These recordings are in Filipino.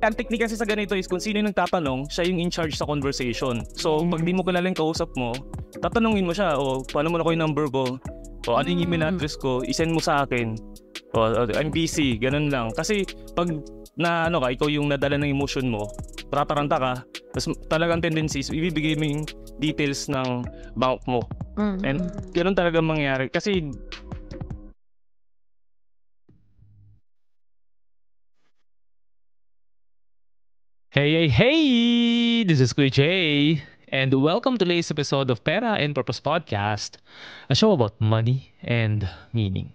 ang technique kasi sa ganito is kung sino yung nagtatanong, siya yung in charge sa conversation. So, pag di mo kilala yung kausap mo, tatanungin mo siya, paano mo na ko yung number ko? Ano yung email address ko? I-send mo sa akin. I'm busy, ganun lang. Kasi pag ikaw yung nadala ng emotion mo, tataranta ka, tapos talagang tendency is ibibigay mo yung details ng bank mo. And ganun talaga mangyari. Kasi Hey! This is Kuya Jay, and welcome to today's episode of Pera and Purpose Podcast, a show about money and meaning.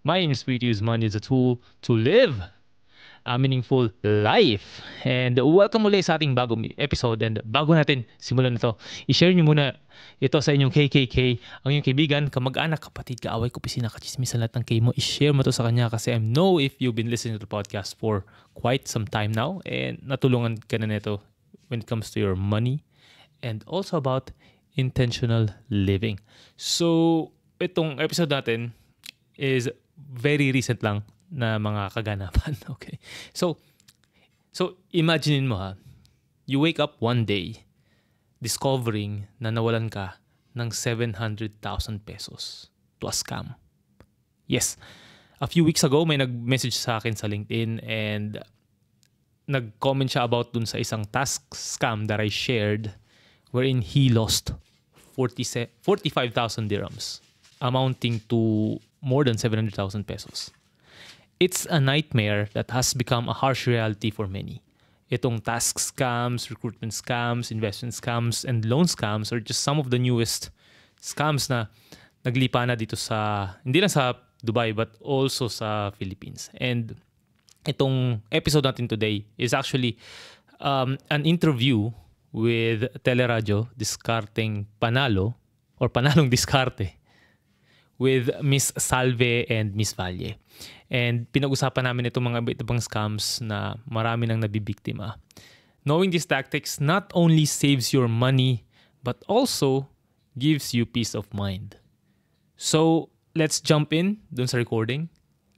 My aim is to use money as a tool to live a meaningful life. And welcome ulit sa ating bagong episode. And bago natin simulan ito, i-share nyo muna ito sa inyong KKK, ang inyong kaibigan, kamag-anak, kapatid, kaaway, opisina, kachismisan, lahat ng K mo. I-share mo to sa kanya kasi I know if you've been listening to the podcast for quite some time now and natulungan ka na nito when it comes to your money and also about intentional living. So, itong episode natin is very recent lang na mga kaganapan. Okay. So imagine mo you wake up one day discovering na nawalan ka ng 700,000 pesos to a scam. Yes. A few weeks ago, may nag-message sa akin sa LinkedIn and nag-comment siya about dun sa isang task scam that I shared wherein he lost 45,000 dirhams amounting to more than 700,000 pesos. It's a nightmare that has become a harsh reality for many. Itong task scams, recruitment scams, investment scams, and loan scams are just some of the newest scams na naglipa na dito hindi lang sa Dubai but also sa Philippines. And itong episode natin today is actually an interview with Teleradyo Diskarteng Panalo or Panalong Diskarte with Miss Salve and Miss Valle. And pinag-usapan namin itong mga ibang scams na marami nang nabibiktima. Knowing these tactics not only saves your money but also gives you peace of mind. So, let's jump in dun sa recording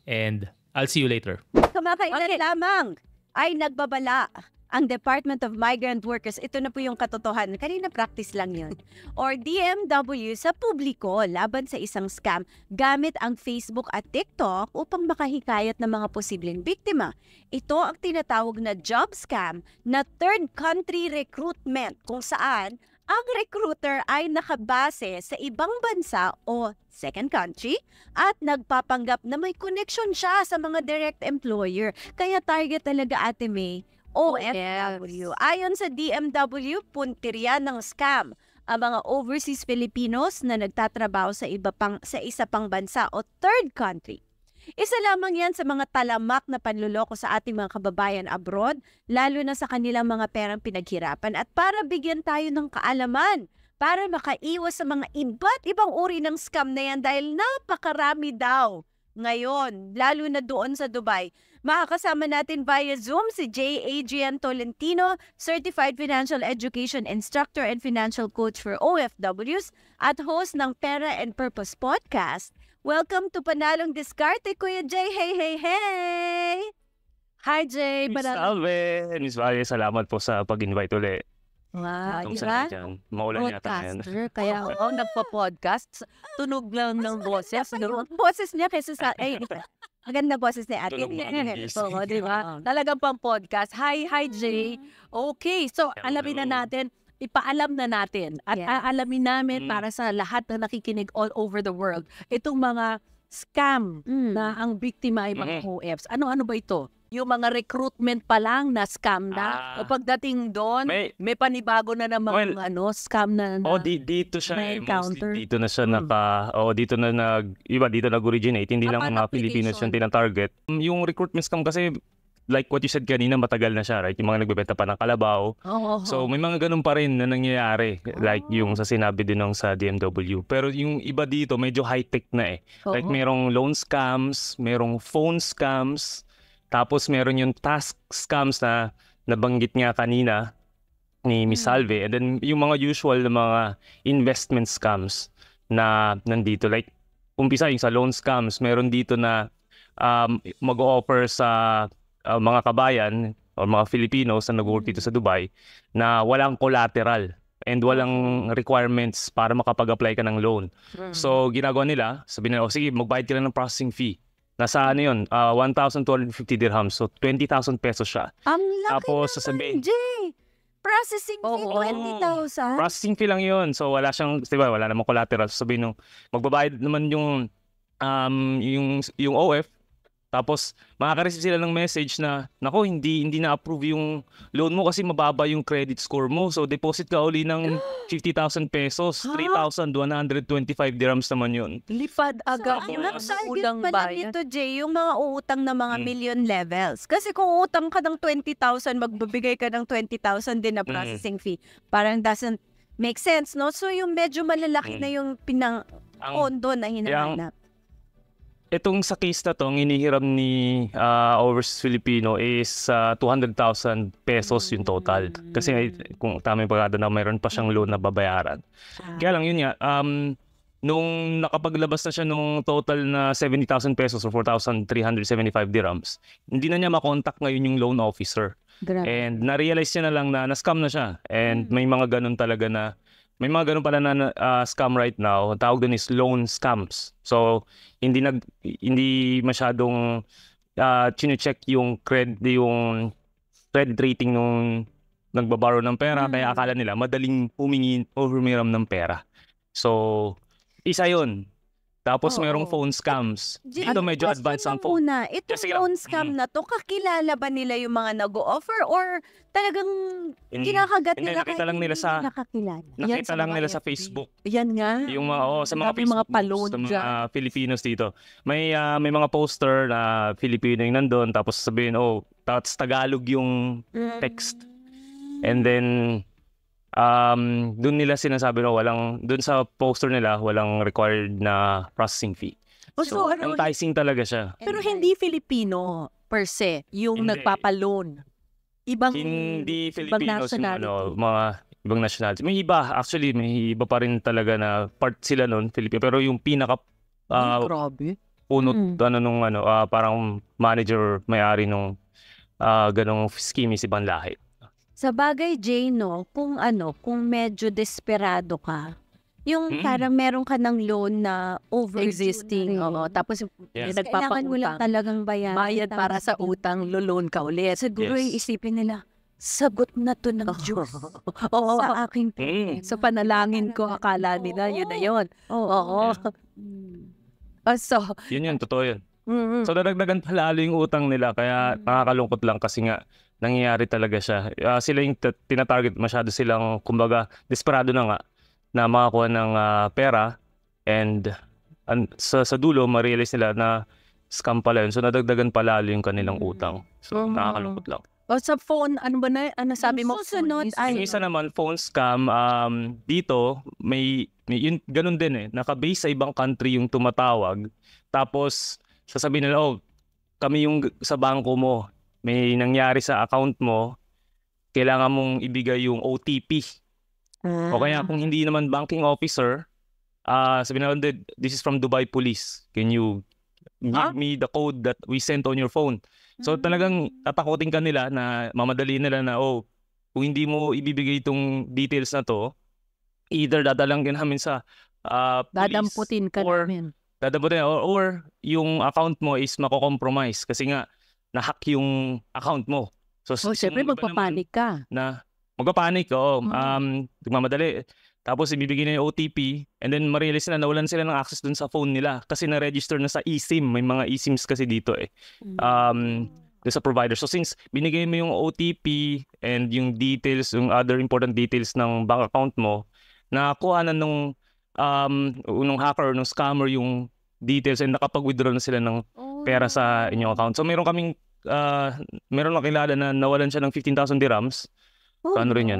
and I'll see you later. Kamakailan lamang ay nagbabala ang Department of Migrant Workers, ito na po yung katotohanan, kanina practice lang yun, or DMW sa publiko laban sa isang scam gamit ang Facebook at TikTok upang makahikayat ng mga posibleng biktima. Ito ang tinatawag na job scam na third country recruitment kung saan ang recruiter ay nakabase sa ibang bansa o second country at nagpapanggap na may connection siya sa mga direct employer. Kaya target talaga Ate May, OFW. Ayon sa DMW, puntirya ng scam ang mga overseas Filipinos na nagtatrabaho sa isa pang bansa o third country. Isa lamang yan sa mga talamak na panluloko sa ating mga kababayan abroad, lalo na sa kanilang mga perang pinaghirapan. At para bigyan tayo ng kaalaman, para makaiwas sa mga iba't ibang uri ng scam na yan dahil napakarami daw ngayon, lalo na doon sa Dubai. Makakasama natin via Zoom si J. Adrian Tolentino, Certified Financial Education Instructor and Financial Coach for OFWs at host ng Pera and Purpose Podcast. Welcome to Panalong Diskarte, Kuya Jay. Hey! Hi, Jay. Miss Salve, Miss Valle, salamat po sa pag-invite ulit. Wow, maulan yata yan. Kaya nagpa-podcast. Tunog lang ng boses. Boses niya kaysa sa... Maganda boses ni Ate. Oo, di ba? Talagang pang podcast. Hi, Jay. Okay, so alamin na natin, ipaalam na natin at aalamin namin para sa lahat na nakikinig all over the world, itong mga scam na ang biktima ay mga OFs. Ano-ano ba ito? Yung mga recruitment pa lang na scam na o pagdating doon may panibago na namang scam na dito siya encounter. Dito na siya dito na nag-originate, hindi lang mga Filipinos yung tina-target. Yung recruitment scam kasi like what you said kanina, matagal na siya, right? Yung mga nagbebenta pa ng kalabaw. So may mga ganun pa rin na nangyayari, like yung sa sinabi din ng sa DMW. Pero yung iba dito medyo high-tech na like merong loan scams, merong phone scams, tapos meron yung task scams na nabanggit nga kanina ni Miss Salve. And then yung mga usual na mga investment scams na nandito. Like, umpisa yung sa loan scams, meron dito na mag-offer sa mga kabayan o mga Filipinos na nag-work dito sa Dubai na walang collateral and walang requirements para makapag-apply ka ng loan. So, ginagawa nila, sabi nila, sige, magbayad ka lang ng processing fee. Nasa ano yun, 1,250 dirhams. So, 20,000 pesos siya. Ang laki Tapos, naman, sasabihin, Jay. Processing fee, 20,000. processing fee lang yun. So, wala siyang, diba, wala namang collateral. So, sabihin nung, magbabayad naman yung OF. Tapos, makaka-receive sila ng message na, nako, hindi na-approve yung loan mo kasi mababa yung credit score mo. So, deposit ka uli ng 50,000 pesos. 3,125 dirhams naman yun. Lipad agad So, yung ang target ulang pala bayan. nito, Jay, yung mga uutang na mga million levels. Kasi kung utang ka ng 20,000, magbibigay ka ng 20,000 din na processing fee. Parang doesn't make sense, no? So, yung medyo malalaki na yung pondo na hinahanap. Itong sa case na to, ang inihiram ni Overseas Filipino is 200,000 pesos yung total. Kasi kung tama yung pagkada na mayroon pa siyang loan na babayaran. Kaya lang yun nga, nung nakapaglabas na siya nung total na 70,000 pesos or 4,375 dirhams, hindi na niya makontak ngayon yung loan officer. And na-realize niya na lang na na-scam na siya. And may mga ganun talaga na may mga ganun pala na scam right now. Ang tawag dun is loan scams. So, hindi masyadong chine-check yung credit rating nung nagbabaro ng pera. Kaya akala nila madaling humingi o humiram ng pera. So, isa yun. Tapos merong phone scams. Dito medyo advanced ang phone. Itong phone scam na to, kakilala ba nila yung mga nag-o-offer or talagang kinakagat nila nakita lang nila sa nakakilala? nakita lang nila sa Facebook. Yan nga. Yung mga sa mga Grabe, Facebook mga palon sa mga dyan. Filipinos dito. May mga poster na Filipino yung nandun tapos sabihin tapos Tagalog yung text. And then doon nila sinasabi doon sa poster nila walang required na processing fee. So, enticing talaga siya. Pero hindi Filipino per se yung Hindi. nagpapaloan. Hindi Filipinos yung nationality. mga ibang nationality. May iba pa rin talaga na part sila noon, Filipino. Pero yung pinaka Grabe. punot parang manager may-ari nung ganong scheme is ibang lahi. Sa bagay, Jay, no, kung medyo desperado ka, yung parang meron ka ng loan na Existing. Oo. Tapos Yes. kailangan mo lang nagpapautang. talagang bayaran. Bayad para sa utang, lulon ka ulit. Siguro Yes. isipin nila, sagot na to ng Diyos Oo. sa aking problema. Sa panalangin ko, akala nila, yun na yun. Oo. So, Yun, totoo yun. So dadagdagan pa lalo yung utang nila kaya nakakalungkot lang kasi nga nangyayari talaga siya. Sila yung tinatarget masyado silang kumbaga desperado na nga na makakuha ng pera and sa dulo ma-realize nila na scam pala yun. So nadagdagan pa lalo yung kanilang utang. So nakakalungkot lang. sa phone, ano ba na, ano sabi mo? Susunod Phone is- ay- Yung isa naman, phone scam, dito, may yun, ganun din naka-base sa ibang country yung tumatawag. Tapos, sasabihin nila, kami yung sa bangko mo. May nangyari sa account mo, kailangan mong ibigay yung OTP. O kaya kung hindi naman banking officer, sabihin nila, this is from Dubai Police. Can you give me the code that we sent on your phone? So talagang tatakotin ka nila na mamadali nila na kung hindi mo ibibigay itong details na to, either dadalang ka namin sa police Dadamputin ka or namin. dadamputin or yung account mo is mako-compromise kasi nga na-hack yung account mo. So Siyempre yung iba magpapanik ka. naman na magpapanik, nagmamadali. Tapos ibibigay na yung OTP and then ma-realize na nawalan sila ng access dun sa phone nila kasi na-register na sa eSIM. May mga eSIMs kasi dito dun sa provider. So since binigay mo yung OTP and yung details, yung other important details ng bank account mo, nakakuha na nung hacker, nung scammer yung details and nakapag-withdraw na sila ng pera sa inyong account. So meron lang kilala na nawalan siya ng 15,000 dirhams. So ano rin yun,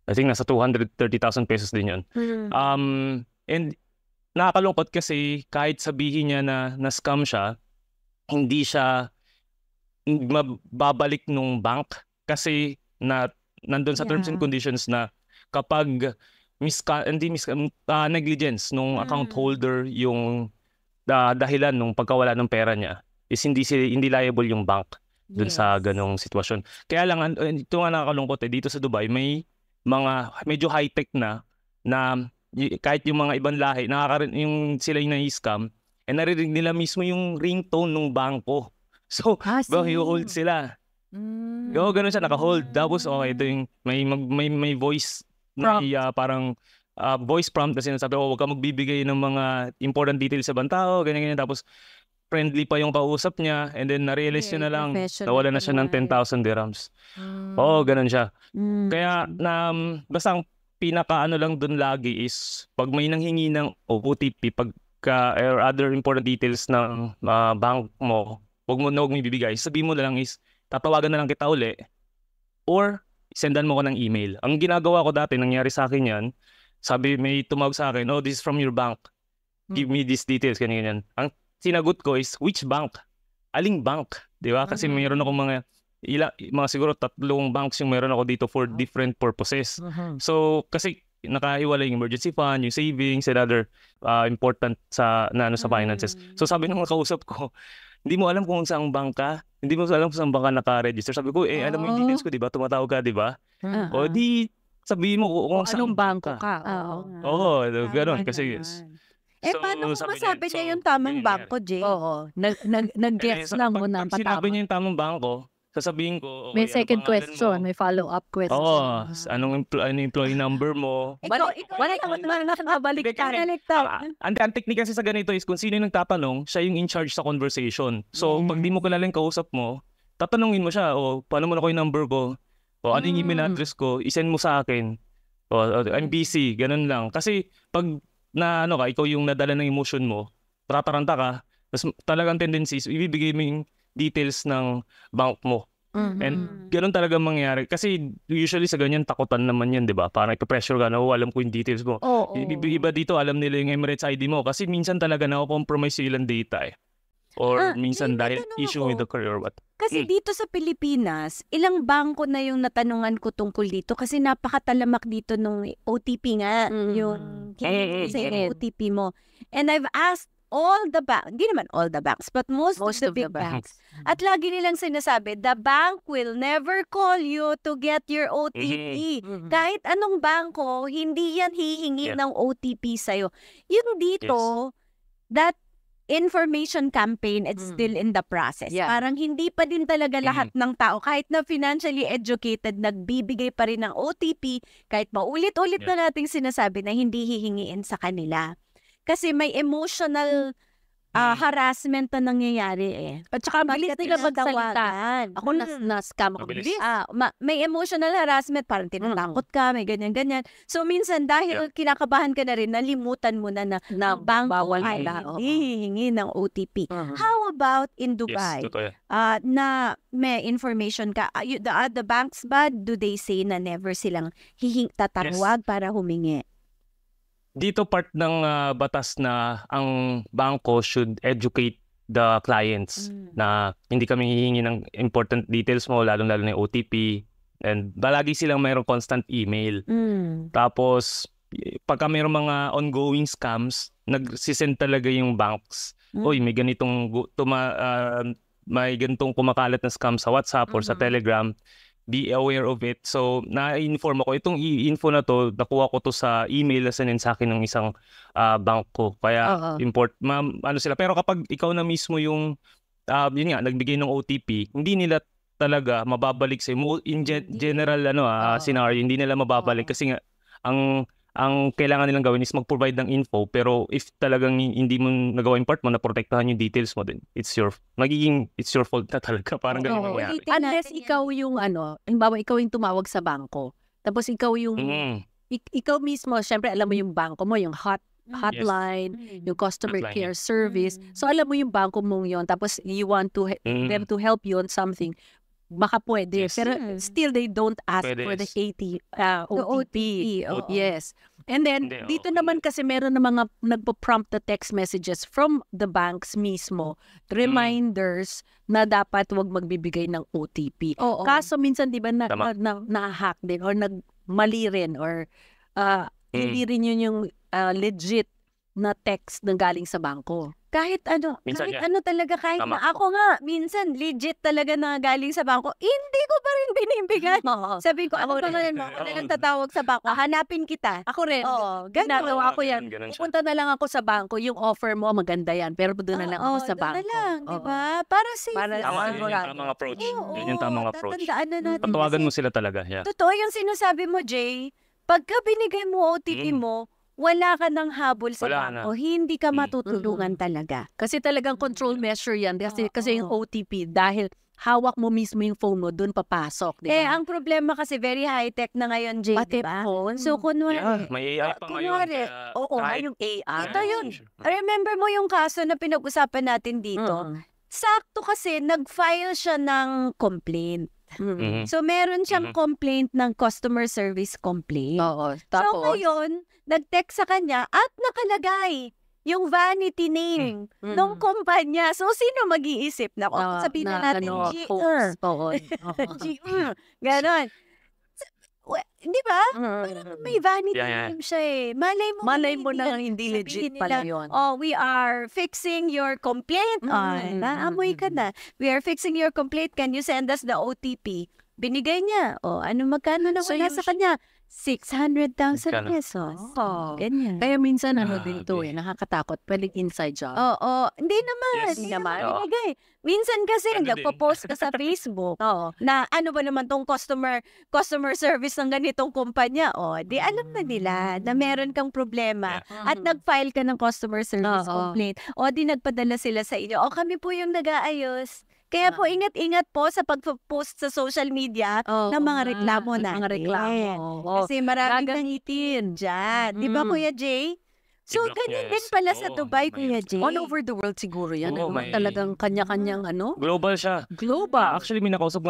I think nasa 230,000 pesos din yun. And nakakalungkot kasi kahit sabihin niya na scam siya, hindi siya mababalik nung bank kasi nandun sa terms and conditions na kapag negligence nung account holder yung dahilan nung pagkawala ng pera niya is hindi liable yung bank. dun sa ganong sitwasyon. Kaya lang, ito nga nakakalungkot dito sa Dubai, may mga medyo high-tech na kahit yung mga ibang lahi, yung sila yung na-scam, naririnig nila mismo yung ringtone ng bangko. So, i-hold sila. Ganun siya, naka-hold. Tapos, ito yung may voice na parang voice prompt na sinasabi, huwag ka magbibigay ng mga important details sa ibang tao, ganyan. Tapos, friendly pa yung kausap niya, and then na-realize niya na lang, nawala na siya ng 10,000 dirhams. Ganun siya. Kaya, basta ang pinaka-ano lang dun lagi is, pag may nanghingi ng OTP, or other important details ng bank mo, huwag mo ibibigay. Sabihin mo na lang is, tatawagan na lang kita uli, or sendan mo ko ng email. Ang ginagawa ko dati, nangyari sa akin yan, sabi, may tumawag sa akin, this is from your bank. Give me these details, ganyan. Ang sinagot ko is, which bank? Aling bank? Di ba? Kasi mayroon akong mga siguro 3 banks yung meron ako dito for different purposes. So, kasi nakahiwalay yung emergency fund, yung savings, and other important sa finances. So, sabi nung kausap ko, hindi mo alam kung saang banka, hindi mo alam kung saang banka naka-register. Sabi ko, alam mo yung details ko, di ba? Tumatawag ka, di ba? O di, sabihin mo kung anong bangko ka. Gano'n. Kasi, paano kung masabi niya yung tamang bangko, Jay? Nag-guess lang mo na patama. Sinabi niya yung tamang bangko, sasabihin ko, may second question, may follow-up question. Anong employee number mo? Wala nakabalik ka. Ang technique kasi sa ganito is kung sino yung nagtatanong, siya yung in charge sa conversation. So, pag di mo kilala yung kausap mo, tatanungin mo siya, paano mo na ko yung number ko? Ano yung email address ko? I-send mo sa akin. I'm busy. Ganun lang. Kasi pag ikaw yung nadala ng emotion mo, tataranta ka, tapos talagang tendency is ibibigay mo yung details ng bank mo. And ganun talaga mangyayari. Kasi usually sa ganyan, takutan naman yan, di ba? Parang ipapressure ka na, alam ko yung details mo. Iba dito, alam nila yung Emirates ID mo. Kasi minsan talaga na-compromise yung ilang data Or minsan dahil issue with the career or what. Kasi dito sa Pilipinas, ilang bangko na yung natanungan ko tungkol dito kasi napakatalamak dito nung OTP nga, yung OTP mo. And I've asked all the banks, hindi naman all the banks, but most of the big banks. At lagi nilang sinasabi, the bank will never call you to get your OTP. Kahit anong bangko, hindi yan hihingi ng OTP sa'yo. Yung dito, that information campaign, it's still in the process. Parang hindi pa din talaga lahat ng tao, kahit na financially educated, nagbibigay pa rin ng OTP, kahit maulit-ulit na nating sinasabi na hindi hihingiin sa kanila. Kasi may emotional harassment na nangyayari At saka bilis nila magsalita. Ako na-scam ako. Bilis. May emotional harassment, parang tinatakot ka, may ganyan-ganyan. So minsan dahil kinakabahan ka na rin, nalimutan mo na bangko ay hihingi ng OTP. How about in Dubai? Na may information ka, the banks ba, do they say na never silang tatawag para humingi? Dito part ng batas na ang bangko should educate the clients na hindi kami hihingi ng important details mo, lalo-lalo na yung OTP. And palagi silang mayroong constant email. Tapos, pagka mayroong mga ongoing scams, nagsisend talaga yung banks. May ganitong kumakalat na scam sa WhatsApp or sa Telegram. Be aware of it. So, na-inform ako. Itong info na to, nakuha ko to sa email na sinin sa akin ng isang bangko. Kaya, sila. Pero kapag ikaw na mismo yung, yun nga, nagbigay ng OTP, hindi nila talaga mababalik sa in general scenario, hindi nila mababalik kasi nga, ang kailangan nilang gawin is mag-provide ng info, pero if talagang hindi mo nagawa yung part mo na protektahan yung details mo din, it's your fault na talaga. Parang ganun mangyari. Unless ikaw yung halimbawa ikaw yung tumawag sa bangko, tapos ikaw yung ikaw mismo, syempre alam mo yung bangko mo, yung hotline, yung customer care service. So alam mo yung bangko mong yon, tapos you want to them to help you on something. Baka pwede. Pero still, they don't ask for the OTP. Yes. And then, dito naman kasi meron na mga nagpo-prompt na text messages from the banks mismo. Reminders na dapat wag magbibigay ng OTP. Kaso minsan, di ba, na-hack din or mali rin or hindi rin yun yung legit na text na galing sa bangko. Kahit ano, Minsan kahit yan. ano talaga, kahit Tama. na ako nga, minsan legit talaga na galing sa bangko, hindi ko pa rin binibigay. Oo. Sabi ko, ano Ako ba ngayon mo? Ako na lang tatawag sa bangko, hanapin kita. Ako rin. Oo, Ginagawa ko yan. Ganun siya. Pupunta na lang ako sa bangko, yung offer mo maganda yan, pero doon na lang ako sa doon bangko. na lang, di ba? Para safe. Para- Tama, Ah, yun yung tamang approach. Oo, Yun yung tamang approach. tatandaan na natin. Patawagan kasi mo sila talaga, yeah. totoo yung sinasabi mo, Jay. Pagka binigay mo OTP mo, wala ka ng habol sa Wala bangko. Hindi ka Mm. matutulungan talaga. Kasi talagang control measure yan. Kasi yung Oo. OTP, dahil hawak mo mismo yung phone mo, doon papasok. Di ba? Ang problema kasi very high-tech na ngayon, Jay, Pati di ba? phone. So, kunwari, Yeah, may AI pa ngayon. kunwari, kaya Oo, kahit- yung AI. Ito yun. Remember mo yung kaso na pinag-usapan natin dito? Sakto kasi, nag-file siya ng complaint. Mhm. So, meron siyang Mhm. complaint ng customer service complaint. Oo. So, Tapos, ngayon, nag-text sa kanya at nakalagay yung vanity name ng kumpanya. So, sino mag-iisip? Nako, sabihin na natin, GR. Oo. GR. Ganon. Di ba? May vanity Yeah. name siya eh. Malay mo nila- na hindi sabihin legit nila, pala yun. Oh, we are fixing your complaint. Naamoy ka na. We are fixing your complaint. Can you send us the OTP? Binigay niya. Magkano na So, wala sa kanya? 600,000 Magkano? pesos. Oo. Ganyan. Kaya minsan din to Grabe. nakakatakot. Pwedeng inside job. Oo. Hindi naman. Yes. Hindi Naman? naman Oo. binigay. Minsan kasi, Ano din? nagpo-post ka sa Facebook Oo. na ano ba naman tong customer service ng ganitong kumpanya. Di alam na nila na meron kang problema. At nag-file ka ng customer service Oo. complaint. Di nagpadala sila sa inyo. Kami po yung nag-aayos. Kaya po, ingat-ingat po sa pag-post sa social media ng mga reklamo natin. Mga reklamo. Oo. Kasi maraming Gagamitin. dyan. Di ba, Kuya Jay? So, I-block ganyan niya, din yes. pala sa Oo, Dubai, may- Kuya Jay. All over the world siguro yan. Oo, ano? may- Talagang kanya-kanyang Global siya. global. Actually, may nakausap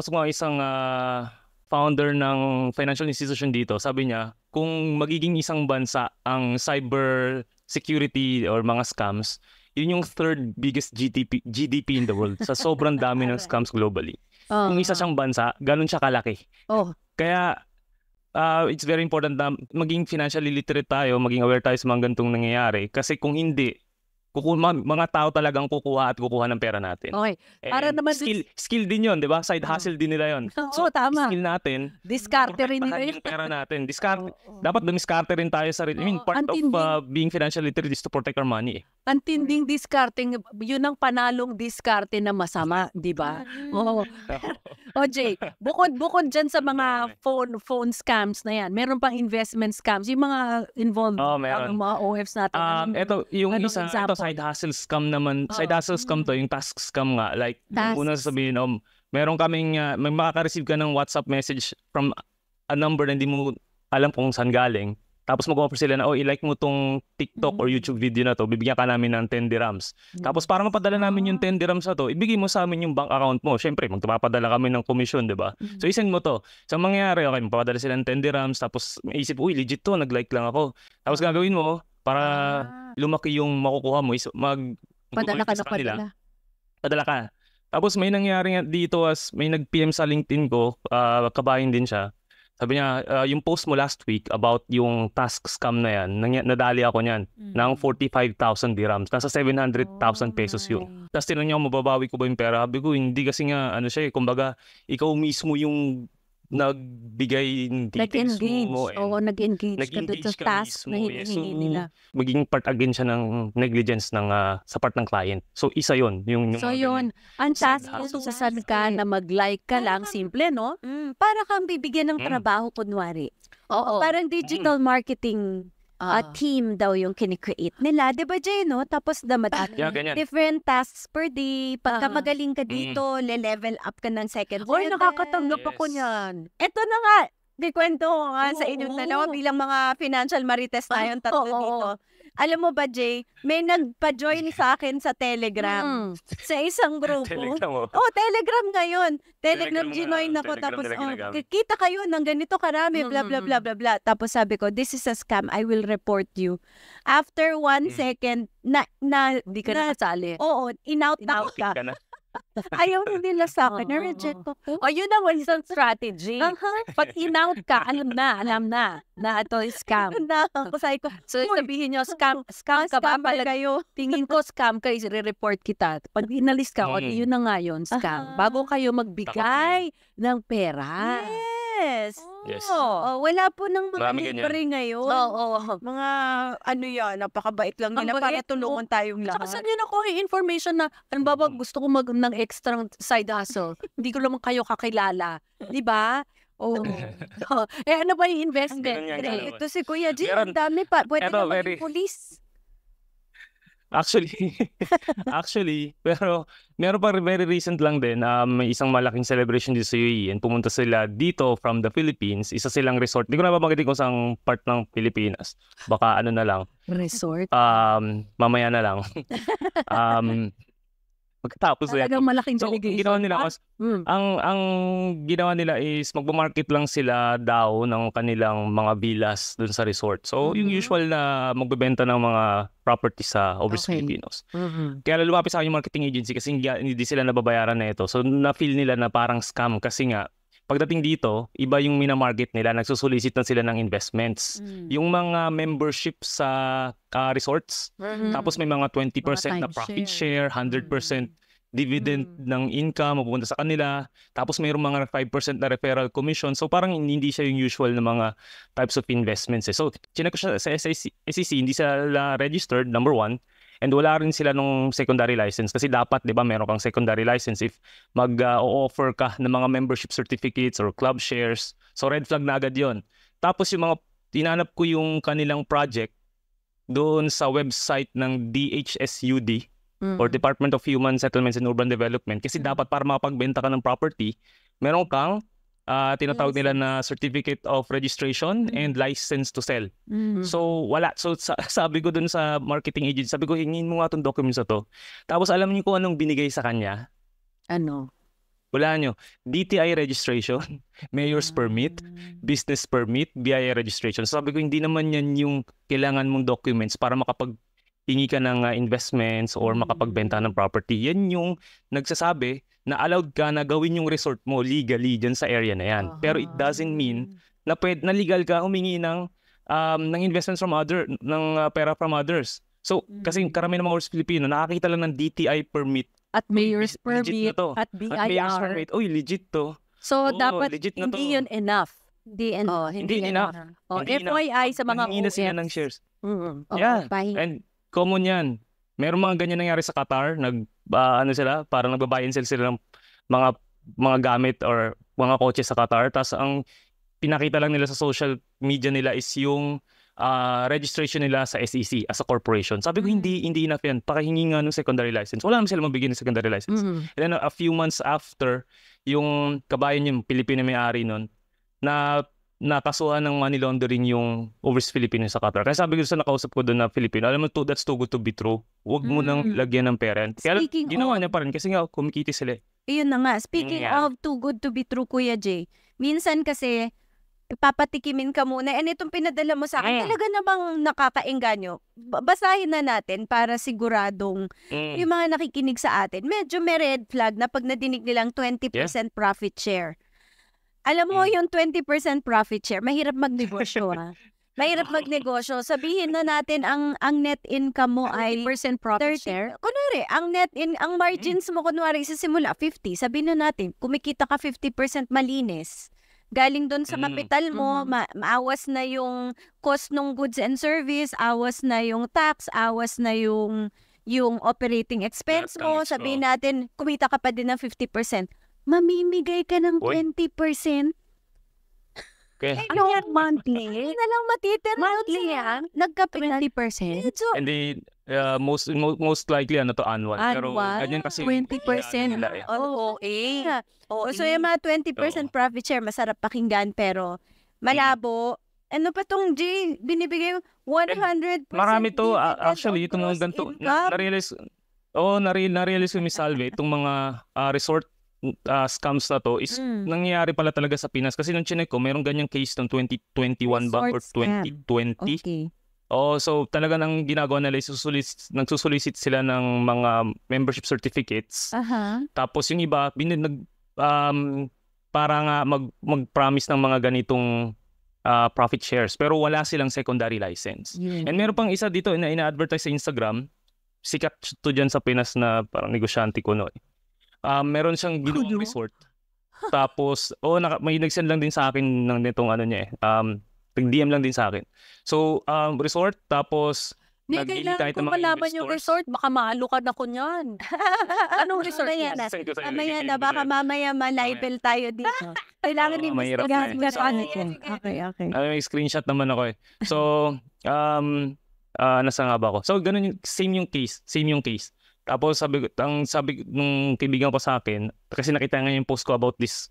nga isang founder ng financial institution dito. Sabi niya, kung magiging isang bansa ang cyber security or mga scams, yun yung third biggest GDP in the world sa sobrang dami ng scams globally. Kung isa siyang bansa, ganun siya kalaki. Oh. Kaya it's very important na maging financially literate tayo, maging aware tayo sa mga ganitong nangyayari. Kasi kung hindi, mga tao talagang kukuha ng pera natin. Okay. Para And naman skill din 'yon, 'di ba? Side hustle din nila 'yon. Oo, tama. Skill natin, Diskarte rin nila protektahan yun. yung pera natin. Dapat dumiskarte rin tayo sa I mean, Oo, part of antinding. being financially literate is to protect our money. Ang tinding discarding, yun ang panalong diskarte na masama, di ba? Oo. O Jay, bukod dyan sa mga phone scams na yan, meron pang investment scams, yung mga involved, Meron. ang mga OFs natin. Ito, yung anong isa, example? ito side hustle scam naman. Side hustle scam to, yung task scam nga. Like, Tasks. una sabihin, meron kaming, may makaka-receive ka ng WhatsApp message from a number na hindi mo alam kung saan galing. Tapos mag-offer sila na, i-like mo tong TikTok or YouTube video na to, bibigyan ka namin ng 10 dirhams. Tapos para mapadala namin yung 10 dirhams na to, ibigay mo sa amin yung bank account mo. Siyempre, magpapadala kami ng komisyon, di ba? So, isend mo to. So, ang mangyayari, okay, mapapadala sila ng 10 dirhams, tapos maisip, legit to, nag-like lang ako. Tapos gagawin mo, para lumaki yung makukuha mo, Padala ka na sa kanila. padala. Padala ka. Tapos may nangyari nga dito may nag-PM sa LinkedIn ko, kabahin din siya. Sabi niya, yung post mo last week about yung task scam na yan, nadali ako niyan ng 45,000 dirhams. Nasa 700,000 pesos yun. Tapos tinanong niya, mababawi ko ba yung pera? Sabi ko, hindi kasi nga, kumbaga, ikaw mismo yung nagbigay ng details Nag-engage. mo. Oo, nag-engage ka doon sa Nag-engage ka task na mismo, yes. hinihingi So, nila. magiging part again siya ng negligence sa part ng client. So, isa yun. Yung So mga yun, ang Side task hustle. mo sa saan ka na mag-like ka lang, simple, no? Para kang bibigyan ng trabaho, kunwari. Oo. Parang digital marketing team daw yung kinikreate nila. Di ba, Jay, no? Tapos Yeah, ganyan. different tasks per day. Pagka Ah. magaling ka dito, le-level up ka ng second Oy, level. nakakatanggap Yes. ako niyan. Ito na nga. Kwento ko nga sa Oo, inyong oo. dalawa bilang mga financial marites tayong tatlo Oo, oo. dito. Alam mo ba, Jay, may nagpa-join sa akin sa Telegram. Sa isang grupo. Telegram mo. Telegram ngayon. Telegram, Telegram nga, ginoin ako. Telegram Tapos, talaga ginagamit. kita kayo ng ganito karami, bla bla bla bla bla. Tapos sabi ko, this is a scam. I will report you. After 1 second, Hindi ka nakasali. oo, in-out Out ka. ka na. Ayaw na nila sa akin. Oo. Na-reject ko. O, yun ang isang strategy. Pag in-out ka, alam na ito is scam. Sabi ko, So, sabihin nyo, scam ka ba? scammer kayo. Tingin ko scam ka, i-report kita. Pag inalis ka, o yun na nga yun, scam. Bago kayo magbigay ng pera. Yes. Yes. Oh, wala po ng mga Marami ganyan. libre ngayon. Oo. Mga ano yan, napakabait lang Ang nila para bait, tulungan tayong Tsaka lahat. saan nyo nakuha yung information na, halimbawa, gusto ko ng extra side hustle. Hindi ko naman kayo kakilala. Di ba? Oh. Ano ba yung investment? Ganun yan, ganun. Ito si Kuya G, Meron- ang dami pa. Pwede Eto, na very- maging police. Actually, pero meron pa very recent lang din, may isang malaking celebration dito sa UAE and pumunta sila dito from the Philippines. Isa silang resort. Di ko na babanggitin kung saan part ng Pilipinas. Baka ano na lang. Resort. Mamaya na lang. Pagkatapos Talagang malaking So, delegation. ginawa nila ang ginawa nila is magbo-market lang sila daw ng kanilang mga villas dun sa resort. So, yung usual na magbebenta ng mga properties sa overseas Okay. Filipinos. Kaya lumapit sa akin yung marketing agency kasi hindi sila nababayaran na ito. So, na-feel nila na parang scam kasi nga, pagdating dito, iba yung minamarket nila, nagsusolicit na sila ng investments. Yung mga membership sa resorts, tapos may mga 20% na profit share, 100% dividend ng income mapupunta sa kanila. Tapos mayroong mga 5% na referral commission. So parang hindi siya yung usual na mga types of investments. So chinek ko siya sa SEC, hindi sila registered, number one. And wala rin sila nung secondary license. Kasi dapat, di ba, meron kang secondary license if mag-offer ka ng mga membership certificates or club shares. So red flag na agad yun. Tapos yung mga, tinanap ko yung kanilang project doon sa website ng DHSUD, or Department of Human Settlements and Urban Development. Kasi dapat para makapagbenta ka ng property, meron kang tinatawag nila na Certificate of Registration and License to Sell. So, wala. So, sabi ko dun sa marketing agency, sabi ko, hingin mo nga itong documents na to. Tapos, alam niyo kung anong binigay sa kanya? Ano? Wala nyo. DTI registration, Mayor's Permit, Business Permit, BIA registration. So, sabi ko, hindi naman yan yung kailangan mong documents para hingi ka ng investments or makapagbenta ng property. Yan yung nagsasabi na allowed ka na gawin yung resort mo legally dyan sa area na yan. Pero it doesn't mean na legal ka humingi ng investments from ng pera from others. So, kasi karamihan ng mga overseas Filipino, nakakita lang ng DTI permit. At mayor's Legit permit, na to. at At mayor's BIR. permit. Uy, legit to. So, Oo, dapat legit na hindi to. yun enough. Hindi enough. Hindi FYI sa mga Hingi na sila ng OFs. shares. Oo, Yeah. Pahingi. And common yan. Meron mga ganyan nangyari sa Qatar. Ano sila, parang nagbabuy and sell sila ng mga gamit or mga kotse sa Qatar. Tapos ang pinakita lang nila sa social media nila is yung registration nila sa SEC as a corporation. Sabi ko, hindi enough yan. Pakihingi nga ng secondary license. Wala naman sila mabigyan ng secondary license. And then a few months after, yung kabayan yung Pilipino may-ari nun, na nakasuhan ng money laundering yung overseas Filipino sa Qatar. Kaya sabi ko sa nakausap ko doon na Filipino, alam mo, that's too good to be true. Huwag mo nang lagyan ng parent. Kaya Speaking ginawa of- niya pa rin kasi nga kumikiti sila. Iyon na nga. Speaking Nangyayari. of too good to be true, Kuya J, minsan kasi, papatikimin ka muna. And itong pinadala mo sa akin, talaga namang nakakaengganyo. Basahin na natin para siguradong yung mga nakikinig sa atin. Medyo may red flag na pag nadinig nilang 20% profit share. Alam mo, yung 20% profit share, mahirap magnegosyo, ha? Mahirap magnegosyo. Sabihin na natin, ang net income mo ay 30% profit 30. share. Kunwari, ang margins mo, kunwari, sa simula, 50. Sabihin na natin, kumikita ka 50% malinis. Galing doon sa kapital mo, maawas na yung cost ng goods and service, awas na yung tax, awas na yung operating expense mo. Sabihin natin, kumita ka pa din ng 50%. Mamimigay ka ng 20%. Okay. Ano yan, monthly? Hindi na lang matitira. Monthly yan? Nagkapital. 20%? Medyo, And then, most likely, annual. Pero Annual? ganyan kasi. 20%? nila eh. Oo, So yung mga 20% profit share, masarap pakinggan, pero malabo. Ano pa tong G? Binibigay mo 100% Marami to. dividend Actually, on itong mga gross ganito. income. Na-realize ko, Miss Salve, itong mga resort scams na to is nangyayari pala talaga sa Pinas. Kasi nung chinek ko, merong ganyang case ng 2021 ba or Resort scam. 2020. Okay. So talaga nang ginagawa nila nagsusolicit sila ng mga membership certificates. Tapos yung iba para nga mag-promise ng mga ganitong profit shares pero wala silang secondary license. And meron pang isa dito na ina-advertise sa Instagram, sikat to dyan sa Pinas na parang negosyante ko meron siyang ginawang resort. Tapos may nag-send lang din sa akin ng nitong niya nag-DM lang din sa akin. So resort tapos kailangan ko malaman yung resort. Baka maalukad ako niyan. Anong resort yan? Mamaya na, baka mamaya ma-libel tayo dito. Kailangan din Okay. May screenshot naman ako So, nasa nga ba ako? So, ganun same yung case. Tapos sabi nung kaibigan ko sa akin, kasi nakita nga yung post ko about this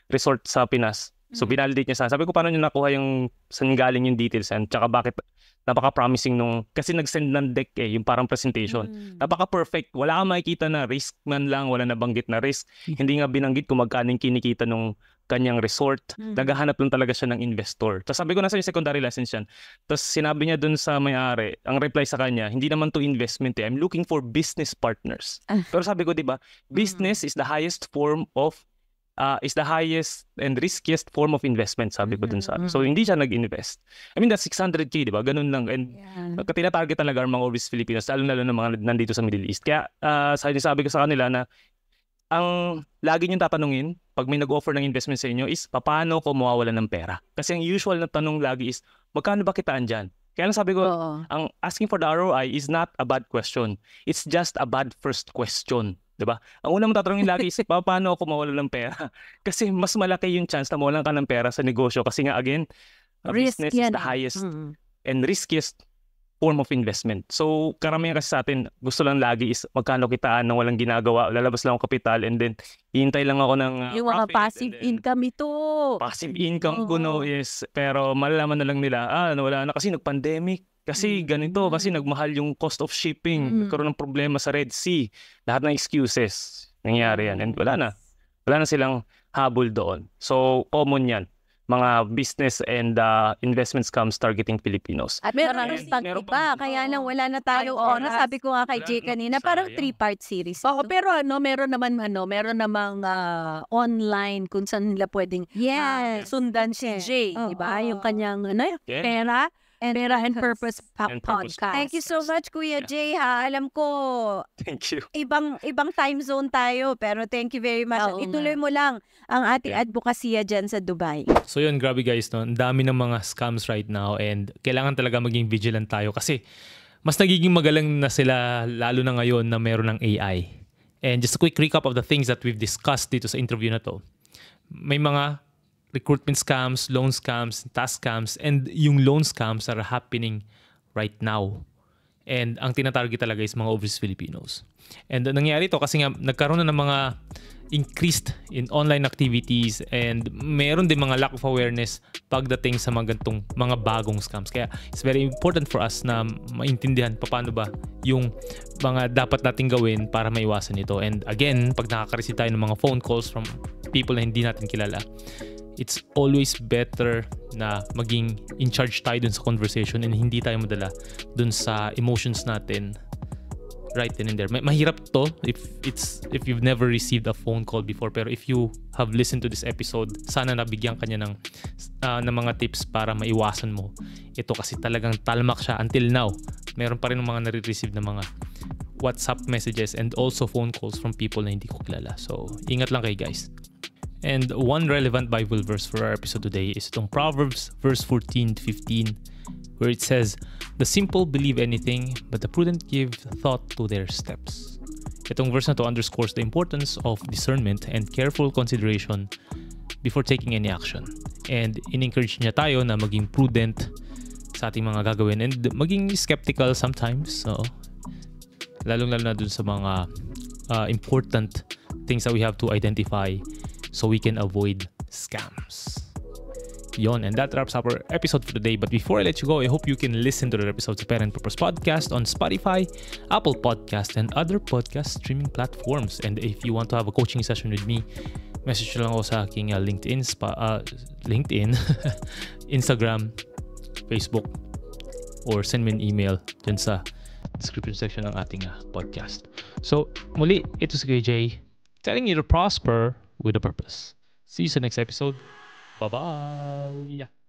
resort sa Pinas. So, binalidate niya sabi ko, paano niyo nakuha saan galing yung details and tsaka bakit napaka-promising kasi nag-send ng deck yung parang presentation. Napaka-perfect. Wala kang makikita na risk man lang, wala nabanggit na risk. Hindi nga binanggit kung magkano yung kinikita nung kanyang resort. Naghahanap lang talaga siya ng investor. Tapos sabi ko, nasa yung secondary license yan. Tapos sinabi niya dun sa may-ari, ang reply sa kanya, hindi naman to investment I'm looking for business partners. Pero sabi ko, diba, business is the highest form of is the highest and riskiest form of investment, sabi ko dun sa. So, hindi siya nag-invest. I mean, that's 600K, di ba? Ganun lang. And tina-target talaga ang mga overseas Filipinos, lalo na mga nandito sa Middle East. Kaya, sabi ko sa kanila na ang lagi niyong tatanungin pag may nag-offer ng investment sa inyo is, paano ko mawawalan ng pera? Kasi ang usual na tanong lagi is, magkano ba kitaan dyan? Kaya lang sabi ko, ang asking for the ROI is not a bad question. It's just a bad first question. Diba? Ang unang tatanungin lagi is, paano ako mawalan ng pera? Kasi mas malaki yung chance na mawalan ka ng pera sa negosyo. Kasi nga, again, business is the highest and riskiest form of investment. So, karamihan kasi sa atin, gusto lang lagi is magkano kitaan nang walang ginagawa, lalabas lang ako kapital, and then, hihintay lang ako ng yung mga passive income ito. Passive income ko, yes. Pero malalaman na lang nila, nawala na kasi nag-pandemic. Kasi ganito, kasi nagmahal yung cost of shipping. Nagkaroon ng problema sa Red Sea. Lahat ng excuses. Nangyari yan. And wala na silang habol doon. So, common yan. Mga business and investment scams targeting Filipinos. At meron iba, kaya lang wala na tayong oras. Sabi ko nga kay Jay kanina, parang 3-part series. Pero meron namang online kung saan nila pwedeng sundan si Jay. Diba? Yung kanyang pera and Purpose podcast. Thank you so much, Kuya Jay, ha. Alam ko, thank you. Ibang time zone tayo, pero thank you very much. Ituloy mo lang ang ating advokasya dyan sa Dubai. So yun, grabe guys, ang dami ng mga scams right now and kailangan talaga maging vigilant tayo kasi mas nagiging magalang na sila lalo na ngayon na meron ng AI. And just a quick recap of the things that we've discussed dito sa interview na to. May mga recruitment scams, loan scams, task scams, and yung loan scams are happening right now. And ang tinatarget talaga is mga overseas Filipinos. And nangyari ito kasi nga nagkaroon na ng mga increased in online activities and meron din mga lack of awareness pagdating sa mga gantong mga bagong scams. Kaya it's very important for us na maintindihan paano ba yung mga dapat nating gawin para maiwasan ito. And again, pag nakaka-receive tayo ng mga phone calls from people na hindi natin kilala, it's always better na maging in charge tayo dun sa conversation and hindi tayo madala dun sa emotions natin right then and there. Mahirap to if you've never received a phone call before, pero if you have listened to this episode, sana nabigyan kanya ng mga tips para maiwasan mo ito kasi talagang talmak siya. Until now, meron pa rin mga nare-receive na mga WhatsApp messages and also phone calls from people na hindi ko kilala. So, ingat lang kayo guys. And one relevant Bible verse for our episode today is itong Proverbs verse 14-15, where it says, "The simple believe anything, but the prudent give thought to their steps." Itong verse na to underscores the importance of discernment and careful consideration before taking any action. And in-encourage niya tayo na maging prudent sa ating mga gagawin and maging skeptical sometimes. So, lalong-lalo na dun sa mga important things that we have to identify so we can avoid scams. Yon, and that wraps up our episode for today. But before I let you go, I hope you can listen to the episodes of Pera and Purpose Podcast on Spotify, Apple Podcast, and other podcast streaming platforms. And if you want to have a coaching session with me, message lang ako sa aking LinkedIn, Instagram, Facebook, or send me an email dyan sa description section ng ating podcast. So, muli, ito si Kuya Jay, telling you to prosper with a purpose. See you sa next episode. Bye-bye!